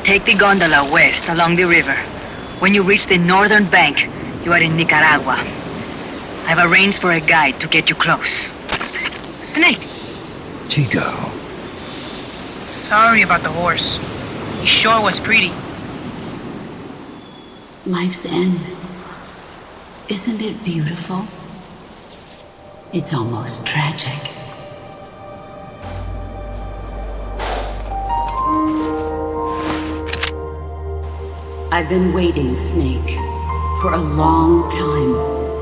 Take the gondola west along the river. When you reach the northern bank, you are in Nicaragua. I've arranged for a guide to get you close. Snake! Chico. Sorry about the horse. He sure was pretty. Life's end. Isn't it beautiful? It's almost tragic. I've been waiting, Snake, for a long time.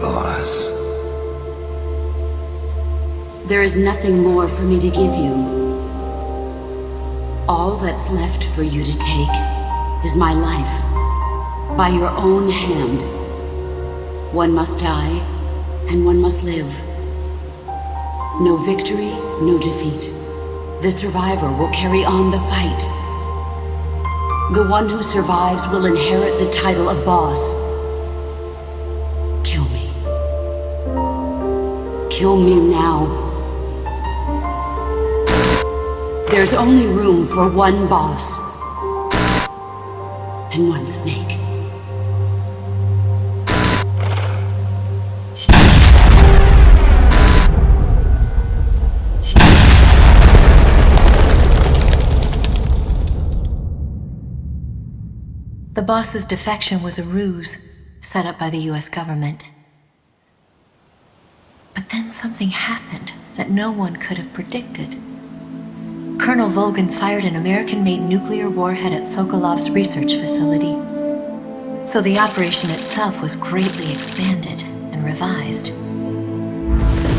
Boss. There is nothing more for me to give you. All that's left for you to take is my life, by your own hand. One must die, and one must live. No victory, no defeat. The survivor will carry on the fight. The one who survives will inherit the title of boss. Kill me. Kill me now. There's only room for one boss. And one snake. The boss's defection was a ruse set up by the US government. But then something happened that no one could have predicted. Colonel Volgan fired an American-made nuclear warhead at Sokolov's research facility. So the operation itself was greatly expanded and revised.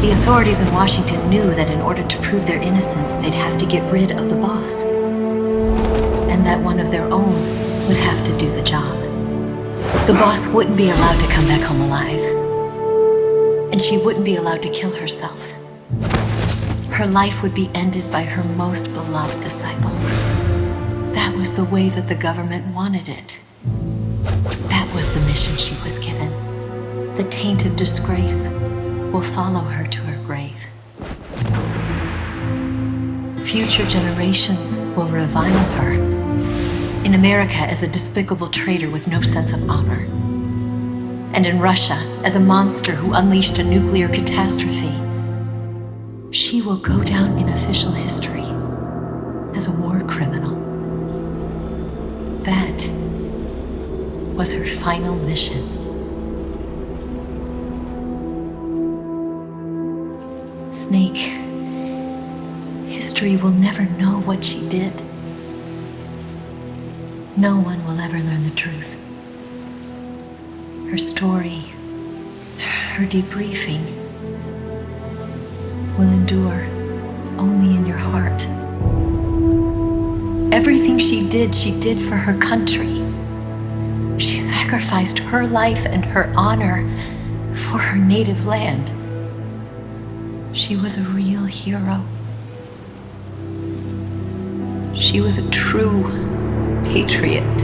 The authorities in Washington knew that in order to prove their innocence, they'd have to get rid of the boss. And that one of their own would have to do the job. The boss wouldn't be allowed to come back home alive. And she wouldn't be allowed to kill herself. Her life would be ended by her most beloved disciple. That was the way that the government wanted it. That was the mission she was given. The taint of disgrace will follow her to her grave. Future generations will revile her. In America as a despicable traitor with no sense of honor. And in Russia as a monster who unleashed a nuclear catastrophe. She will go down in official history as a war criminal. That was her final mission. Snake, history will never know what she did. No one will ever learn the truth. Her story, her debriefing, will endure only in your heart. Everything she did for her country. She sacrificed her life and her honor for her native land. She was a real hero. She was a true patriot.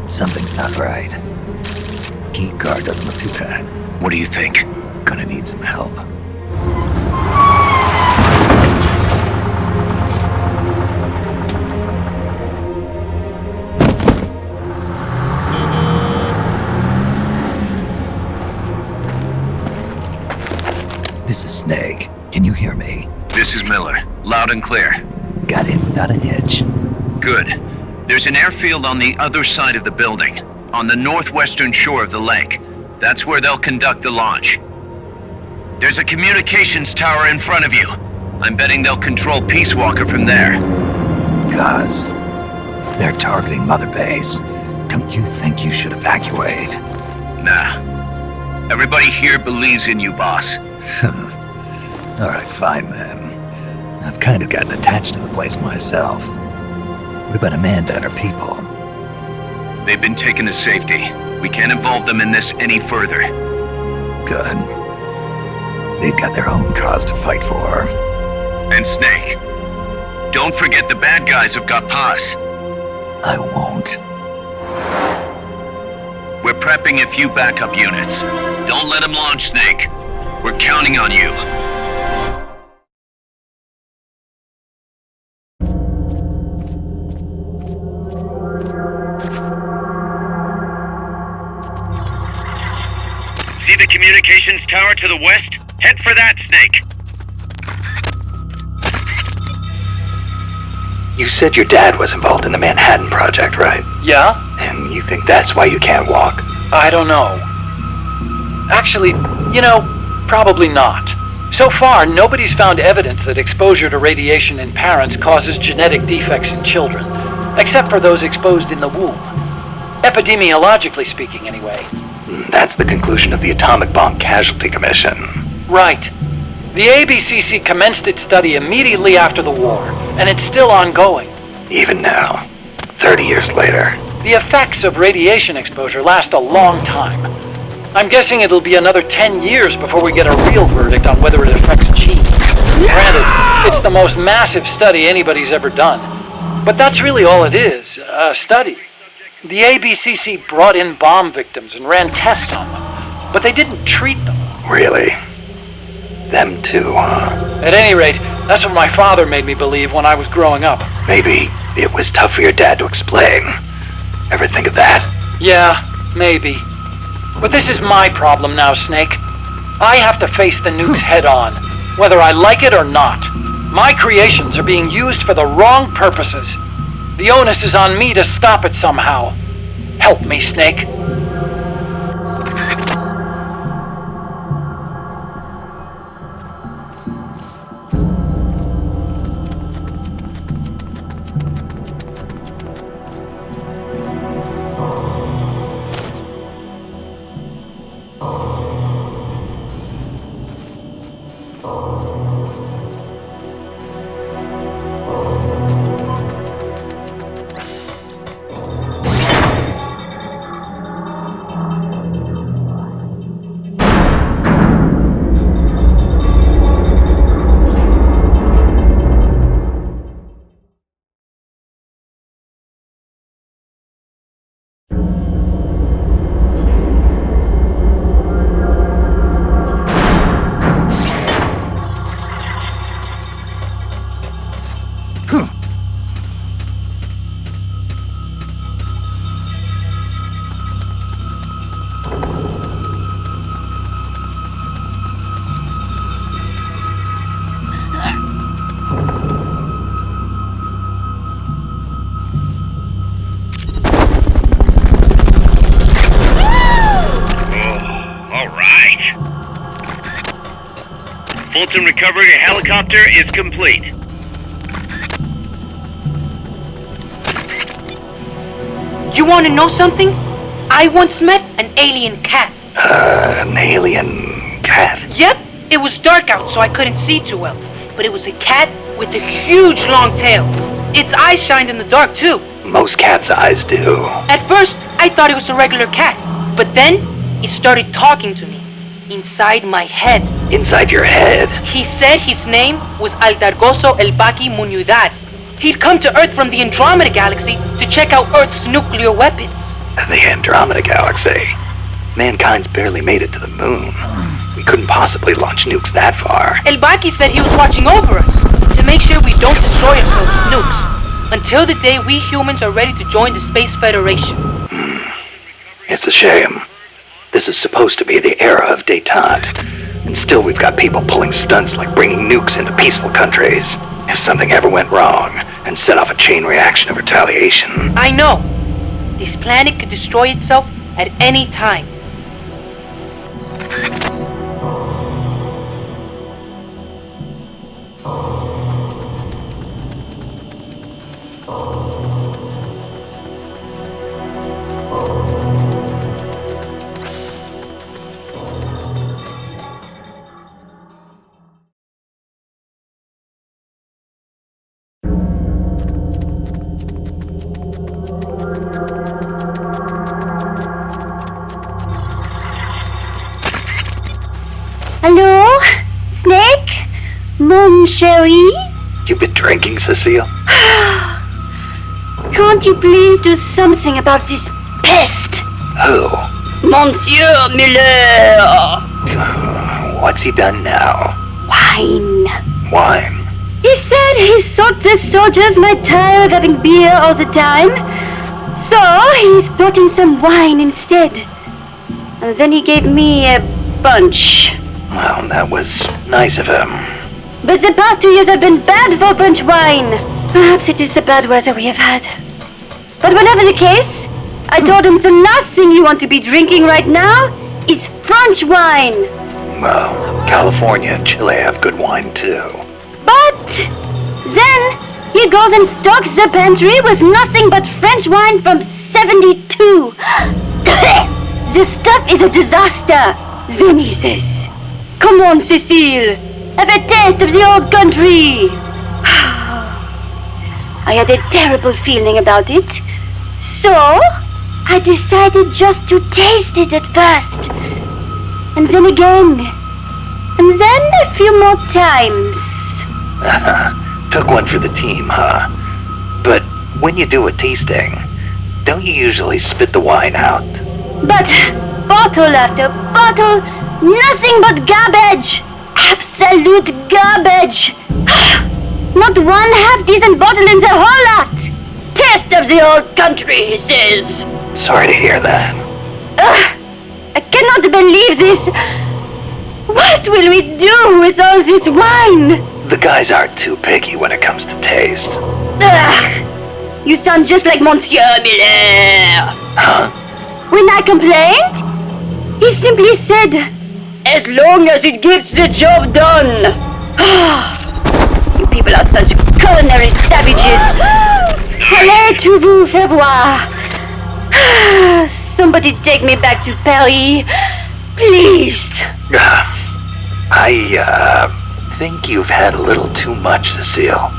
Something's not right. Key card doesn't look too bad. What do you think? Gonna need some help. This is Snake. Can you hear me? This is Miller. Loud and clear. Got in without a hitch. Good. There's an airfield on the other side of the building, on the northwestern shore of the lake. That's where they'll conduct the launch. There's a communications tower in front of you. I'm betting they'll control Peace Walker from there. Guz, they're targeting Mother Base. Don't you think you should evacuate? Nah. Everybody here believes in you, boss. Alright, fine then. I've kind of gotten attached to the place myself. What about Amanda and her people? They've been taken to safety. We can't involve them in this any further. Good. They've got their own cause to fight for. And Snake. Don't forget the bad guys have got Paz. I won't. We're prepping a few backup units. Don't let them launch, Snake. We're counting on you. the communications tower to the west? Head for that, Snake. You said your dad was involved in the Manhattan Project, right? Yeah? And you think that's why you can't walk? I don't know. Actually, probably not. So far, nobody's found evidence that exposure to radiation in parents causes genetic defects in children, except for those exposed in the womb. Epidemiologically speaking, anyway. That's the conclusion of the Atomic Bomb Casualty Commission. Right. The ABCC commenced its study immediately after the war, and it's still ongoing. Even now, 30 years later. The effects of radiation exposure last a long time. I'm guessing it'll be another 10 years before we get a real verdict on whether it affects genes. Granted, it's the most massive study anybody's ever done. But that's really all it is, a study. The ABCC brought in bomb victims and ran tests on them, but they didn't treat them. Really? Them too, huh? At any rate, that's what my father made me believe when I was growing up. Maybe it was tough for your dad to explain. Ever think of that? Yeah, maybe. But this is my problem now, Snake. I have to face the nukes head on, whether I like it or not. My creations are being used for the wrong purposes. The onus is on me to stop it somehow. Help me, Snake. Fulton recovery helicopter is complete. You want to know something? I once met an alien cat. An alien cat? Yep, it was dark out, so I couldn't see too well. But it was a cat with a huge long tail. Its eyes shined in the dark, too. Most cats' eyes do. At first, I thought it was a regular cat. But then, it started talking to me. Inside my head. Inside your head? He said his name was Aldargoso El Baki Muñudad. He'd come to Earth from the Andromeda Galaxy to check out Earth's nuclear weapons. The Andromeda Galaxy? Mankind's barely made it to the moon. We couldn't possibly launch nukes that far. El Baki said he was watching over us to make sure we don't destroy ourselves with nukes until the day we humans are ready to join the Space Federation. It's a shame. This is supposed to be the era of détente, and still we've got people pulling stunts like bringing nukes into peaceful countries. If something ever went wrong and set off a chain reaction of retaliation... I know. This planet could destroy itself at any time. Hello? Snake? Mon chéri? You've been drinking, Cecile? Can't you please do something about this pest? Who? Monsieur Muller! What's he done now? Wine. Wine? He said he thought the soldiers might tire of having beer all the time. So he's brought in some wine instead. And then he gave me a punch. Well, that was nice of him. But the past 2 years have been bad for punch wine. Perhaps it is the bad weather we have had. But whatever the case, I told him the last thing you want to be drinking right now is French wine. Well, California and Chile have good wine too. But then he goes and stocks the pantry with nothing but French wine from 72. The stuff is a disaster. Then he says, "Come on, Cecile, have a taste of the old country." I had a terrible feeling about it. So I decided just to taste it at first. And then again. And then a few more times. Took one for the team, huh? But when you do a tasting, don't you usually spit the wine out? But bottle after bottle, nothing but garbage! Absolute garbage! Not one half-decent bottle in the whole lot! Taste of the old country, he says. Sorry to hear that. I cannot believe this! What will we do with all this wine? The guys aren't too picky when it comes to taste. You sound just like Monsieur Miller. Huh? When I complained, he simply said, "As long as it gets the job done." You people are such culinary savages. Allez, tout vous faire voir. Somebody take me back to Paris, please. I think you've had a little too much, Cecile.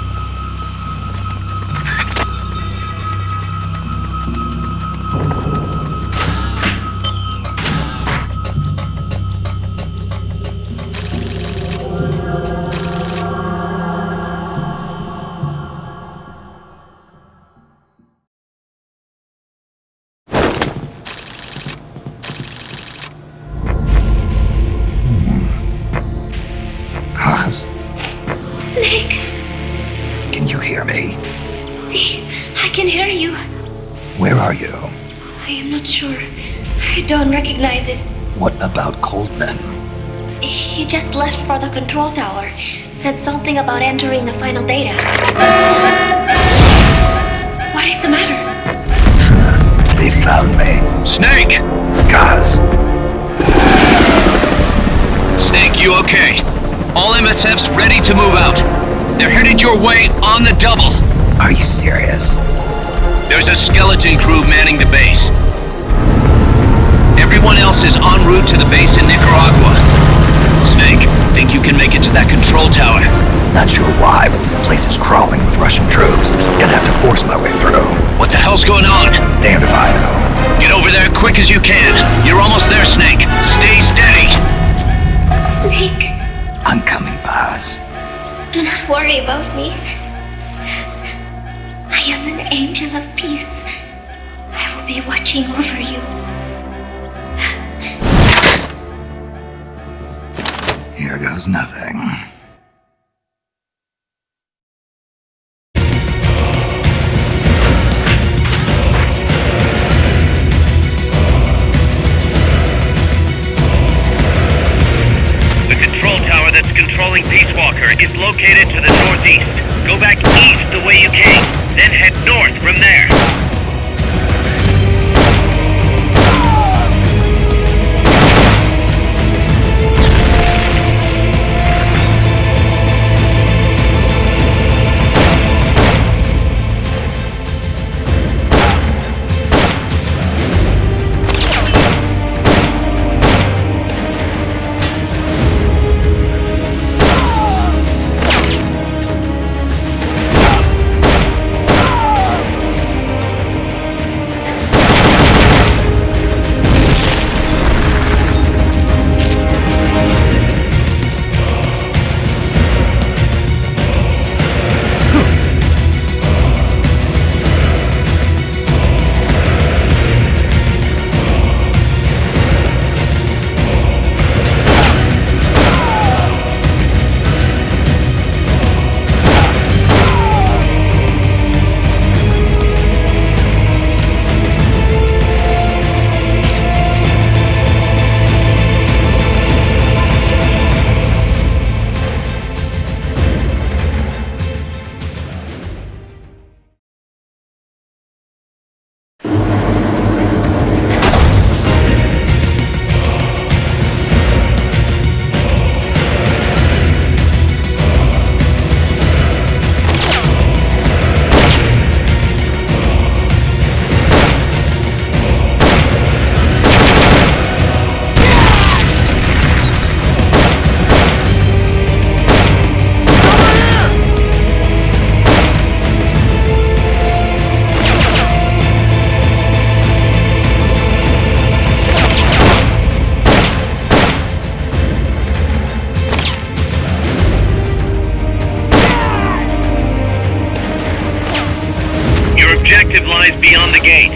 Snake! Can you hear me? See, I can hear you. Where are you? I am not sure. I don't recognize it. What about Coldman? He just left for the control tower. Said something about entering the final data. What is the matter? They found me. Snake! Gaz. Snake, you okay? All MSF's ready to move out. They're headed your way on the double. Are you serious? There's a skeleton crew manning the base. Everyone else is en route to the base in Nicaragua. Snake, think you can make it to that control tower? Not sure why, but this place is crawling with Russian troops. Gonna have to force my way through. What the hell's going on? Damned if I know. Get over there quick as you can. You're almost there, Snake. Stay steady. Snake, I'm coming, Baz. do not worry about me. I am an angel of peace. I will be watching over you. Here goes nothing. The control tower that's controlling Peace Walker is located to the northeast. Go back east the way you came, then head north from there. Your objective lies beyond the gate.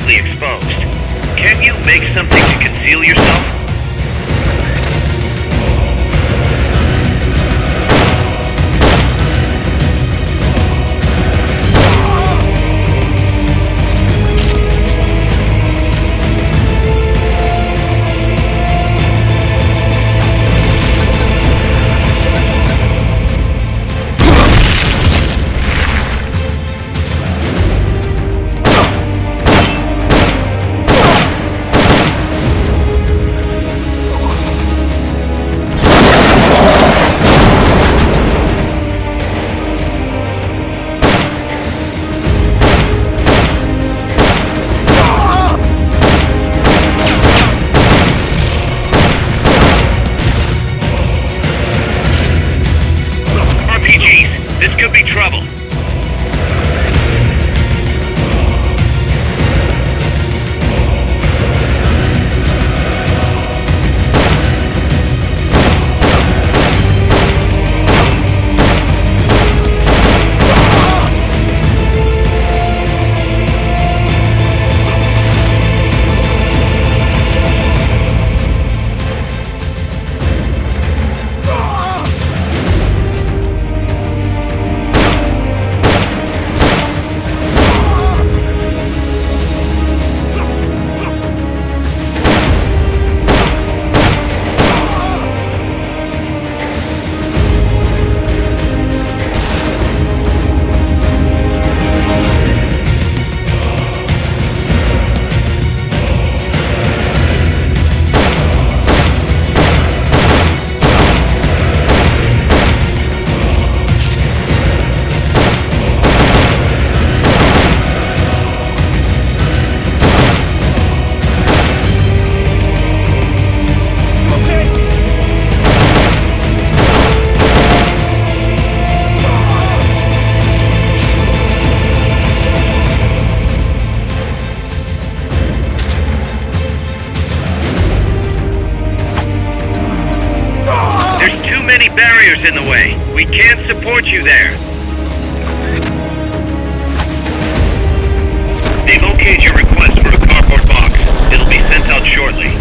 Exposed. Can't you make something to conceal yourself? This could be trouble. Many barriers in the way. We can't support you there. They've okayed your request for a cardboard box. It'll be sent out shortly.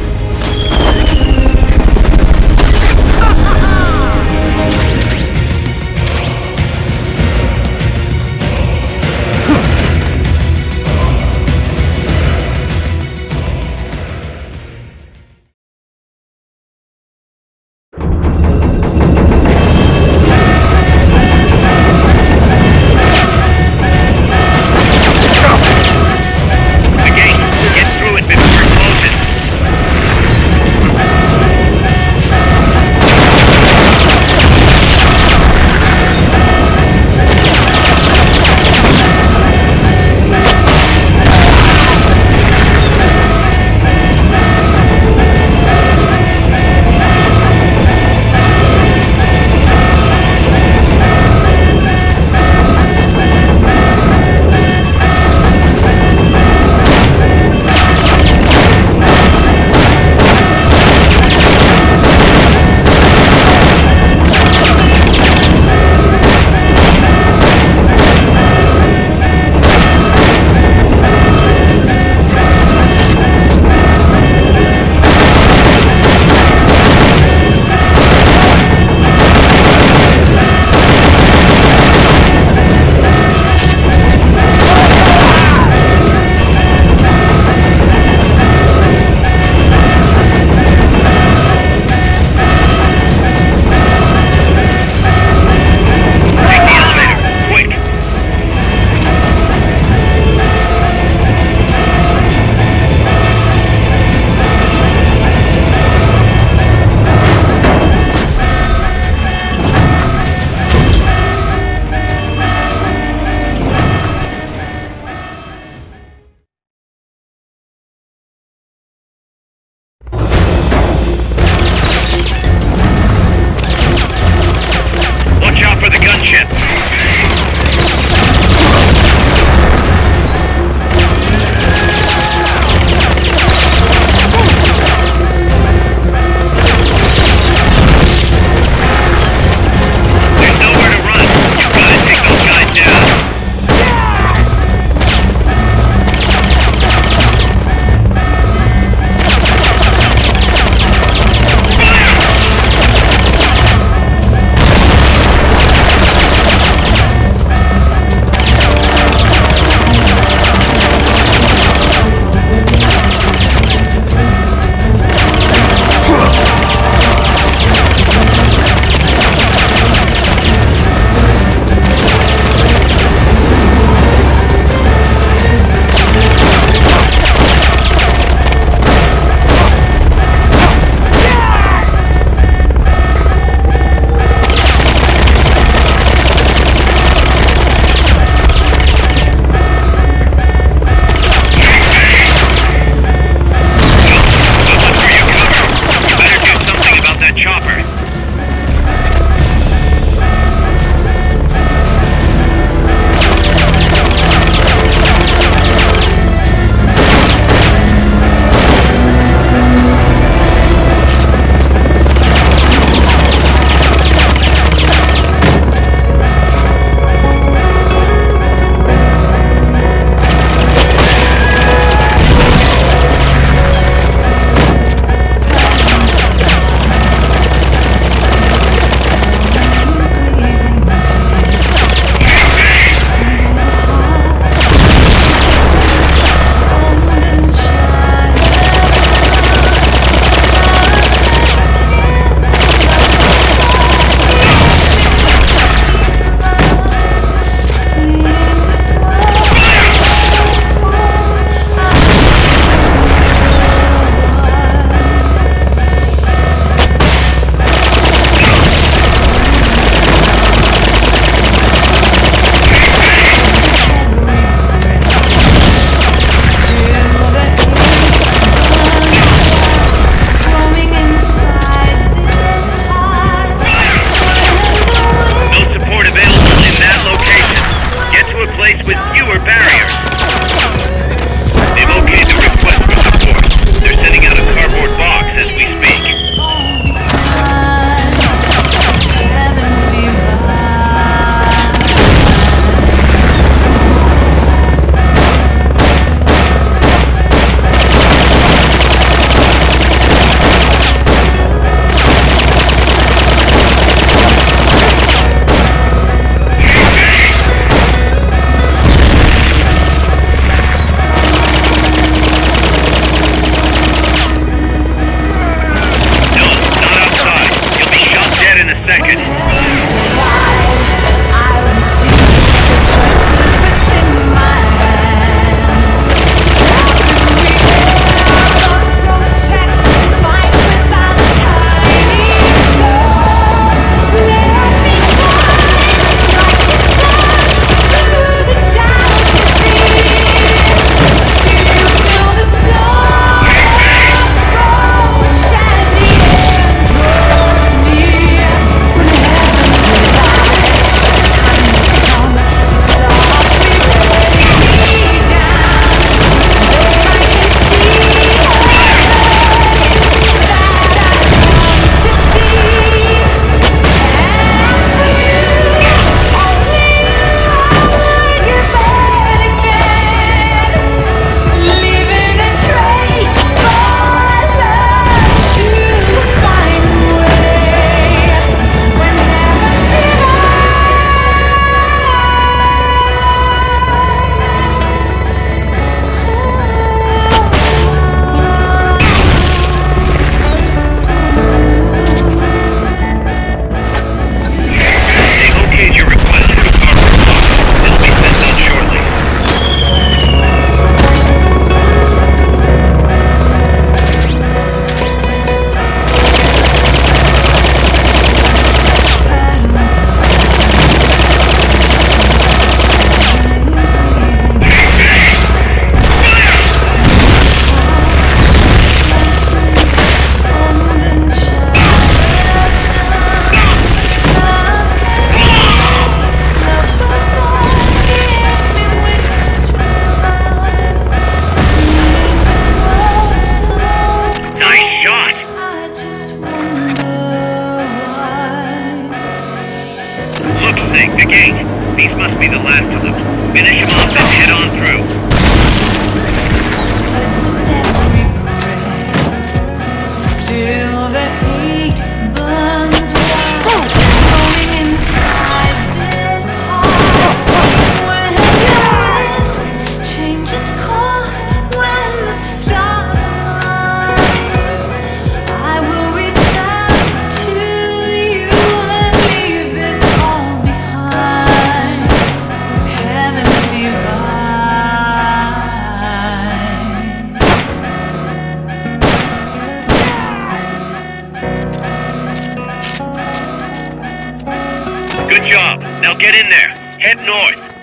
must be the last of them. Finish them off and head on through. Still the hate burns wild, going inside this heart. When your changes course, when the stars align, I will reach out to you and leave this all behind. Heaven's divine. Good job. Now get in there. Head north.